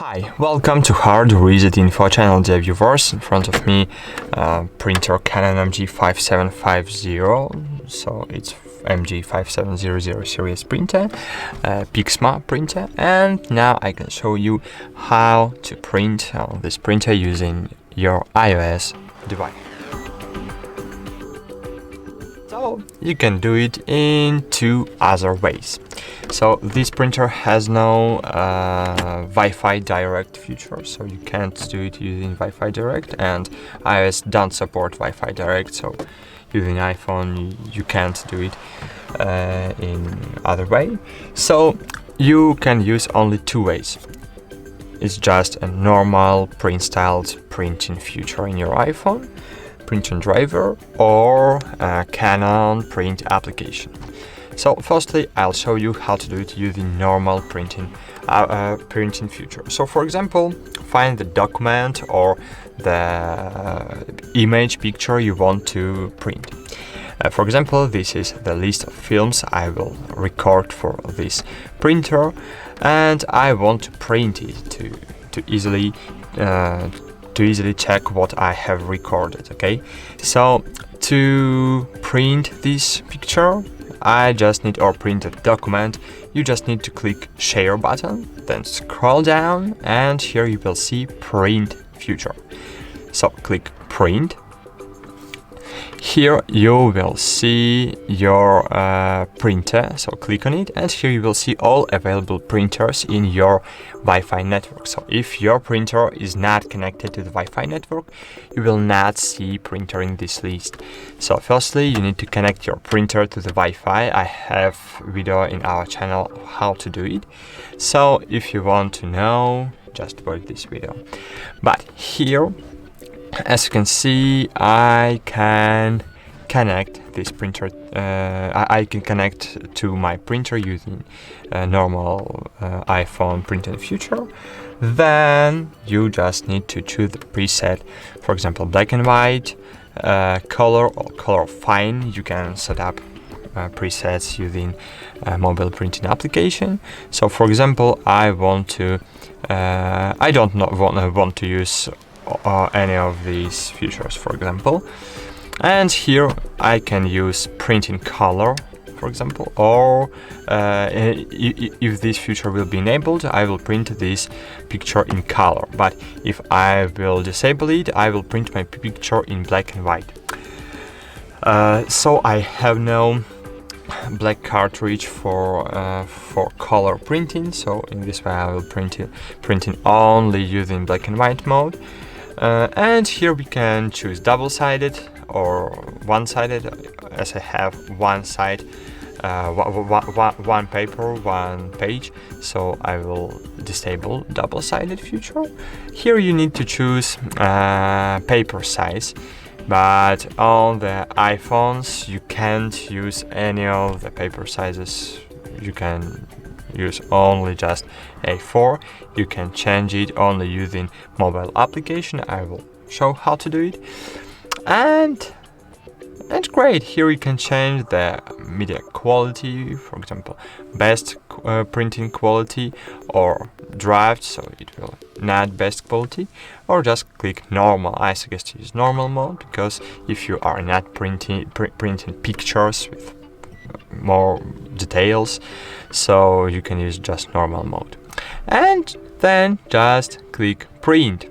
Hi, welcome to HardReset.Info channel, dear viewers. In front of me, printer Canon MG5750, so it's MG5700 series printer, PIXMA printer, and now I can show you how to print on this printer using your iOS device. So you can do it in two other ways. So this printer has no Wi-Fi direct feature, so you can't do it using Wi-Fi direct, and iOS don't support Wi-Fi direct, so using iPhone you can't do it in other way. So you can use only two ways. It's just a normal pre-installed printing feature in your iPhone, printing driver, or a Canon print application. So firstly, I'll show you how to do it using normal printing feature. So for example, find the document or the image picture you want to print. For example, this is the list of films I will record for this printer, and I want to print it to easily check what I have recorded. Okay, so to print this picture, I just need, or print a document, you just need to click share button, then scroll down, and here you will see print future. So click print. Here you will see your printer, so click on it, and here you will see all available printers in your Wi-Fi network. So if your printer is not connected to the Wi-Fi network, you will not see printer in this list. So firstly, you need to connect your printer to the Wi-Fi. I have video in our channel how to do it. So if you want to know, just watch this video. But here, as you can see, I can connect this printer. I can connect to my printer using a normal iPhone printer feature. Then you just need to choose the preset, for example, black and white, color or color fine. You can set up presets using a mobile printing application. So for example, I want to I don't want to use any of these features, for example, and here I can use print in color, for example, or if this feature will be enabled, I will print this picture in color, but if I will disable it, I will print my picture in black and white. So I have no black cartridge for color printing, so in this way I will printing only using black and white mode. And here we can choose double-sided or one-sided, as I have one side, one paper, one page, so I will disable double-sided feature. Here you need to choose paper size, but on the iPhones you can't use any of the paper sizes. You can use only just A4. You can change it only using mobile application. I will show how to do it. And great, here you can change the media quality, for example, best printing quality or draft, so it will not best quality, or just click normal. I suggest to use normal mode, because if you are not printing pictures with more details, so you can use just normal mode, and then just click print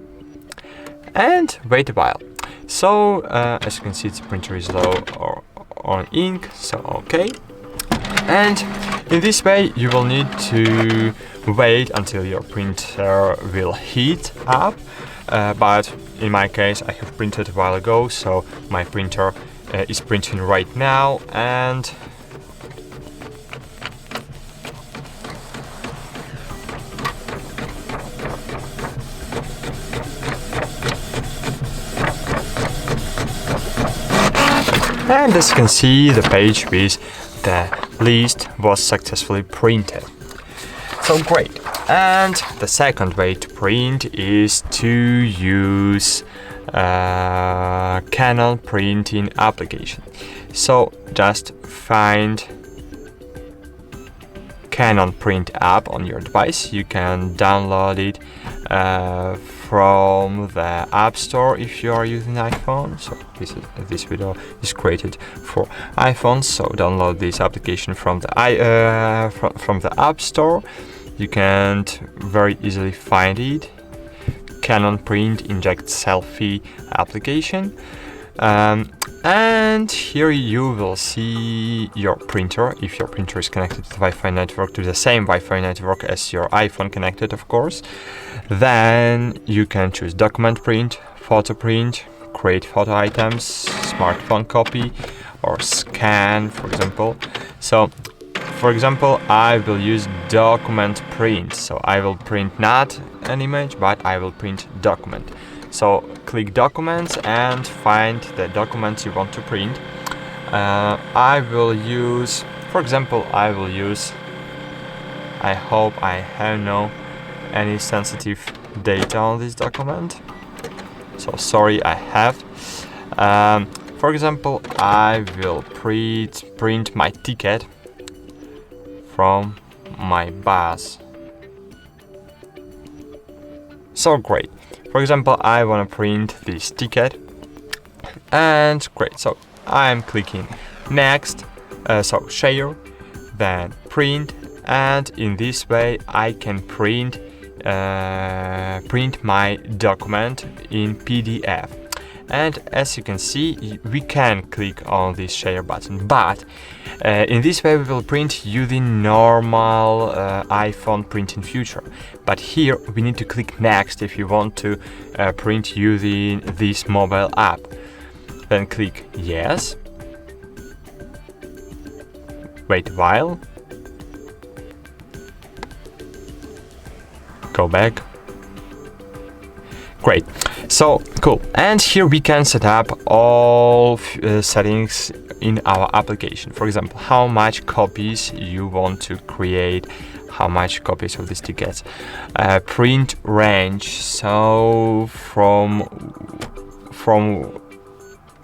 and wait a while. So as you can see, the printer is low or on ink, so okay. And in this way you will need to wait until your printer will heat up, but in my case I have printed a while ago, so my printer is printing right now. And as you can see, the page with the list was successfully printed. So great. And the second way to print is to use Canon printing application. So just find Canon print app on your device. You can download it from the App Store if you are using iPhone. So this video is created for iPhones, so download this application from the from the App Store. You can very easily find it. Canon Print Inject Selfie application. And here you will see your printer, if your printer is connected to the Wi-Fi network, to the same Wi-Fi network as your iPhone connected, of course. Then you can choose document print, photo print, create photo items, smartphone copy, or scan, for example. So, for example, I will use document print. So I will print not an image, but I will print document. So click documents and find the documents you want to print. I will use, for example, I hope I have no any sensitive data on this document. So sorry, I have. For example, I will print my ticket from my bus. So great. For example, I want to print this ticket, and great. So I'm clicking next, so share, then print, and in this way I can print my document in PDF. And as you can see, we can click on this share button, but in this way we will print using normal iPhone printing feature. But here we need to click next if you want to print using this mobile app. Then click yes. Wait a while. Go back. Great. So cool. And here we can set up all settings in our application. For example, how much copies you want to create, how much copies of these tickets. Print range. So from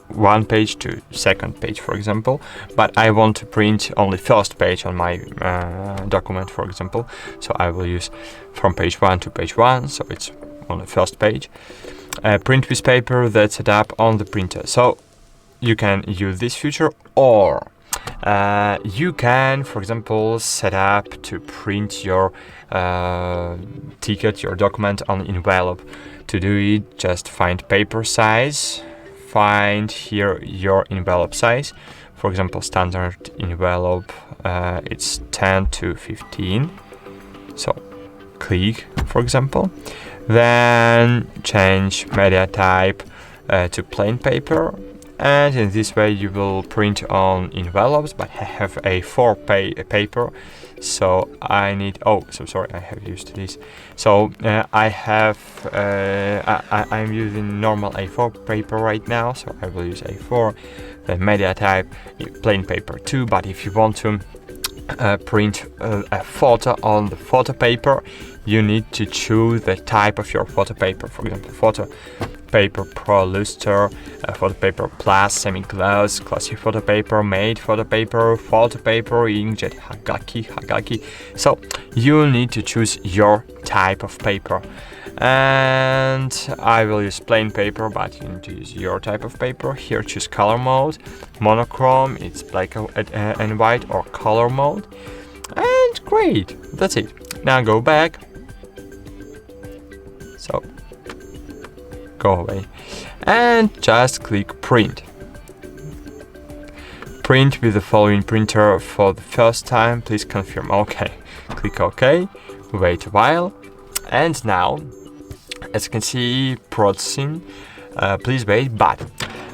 one page to second page, for example, but I want to print only first page on my document, for example. So I will use from page 1 to page 1. So it's on the first page. Print with paper that's set up on the printer. So you can use this feature, or you can, for example, set up to print your ticket, your document on envelope. To do it, just find paper size, find here your envelope size. For example, standard envelope, it's 10 to 15. So click, for example. Then change media type to plain paper, and in this way you will print on envelopes, but I have a 4-page paper, so I need, sorry, I have used this. So I'm using normal A4 paper right now, so I will use A4. The media type plain paper too, but if you want to print a photo on the photo paper, you need to choose the type of your photo paper. For example, photo paper pro luster, photo paper plus, semi-gloss, glossy photo paper, matte photo paper, inkjet, hagaki. So you need to choose your type of paper. And I will use plain paper, but you need to use your type of paper. Here choose color mode, monochrome, it's black and white, or color mode. And great, that's it. Now go back. So go away and just click print. Print with the following printer for the first time. Please confirm. Okay, click OK. Wait a while, and now, as you can see, processing. Please wait. But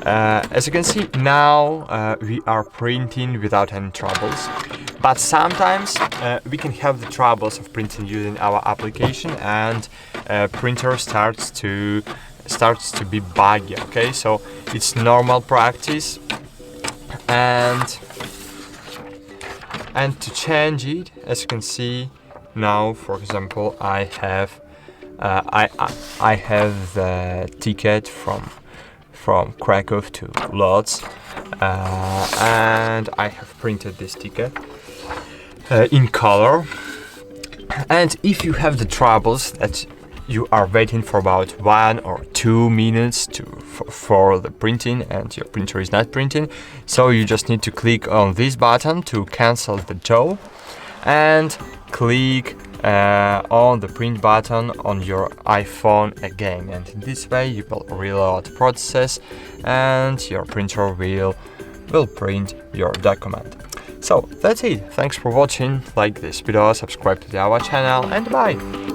as you can see now, we are printing without any troubles. But sometimes we can have the troubles of printing using our application, and printer starts to be buggy. Okay, so it's normal practice, and to change it, as you can see now, for example, I have the ticket from Krakow to Lodz, and I have printed this ticket in color. And if you have the troubles that you are waiting for about 1 or 2 minutes for the printing, and your printer is not printing. So you just need to click on this button to cancel the job, and click on the print button on your iPhone again, and in this way you will reload the process and your printer will print your document. So that's it. Thanks for watching. Like this video, subscribe to our channel, and bye.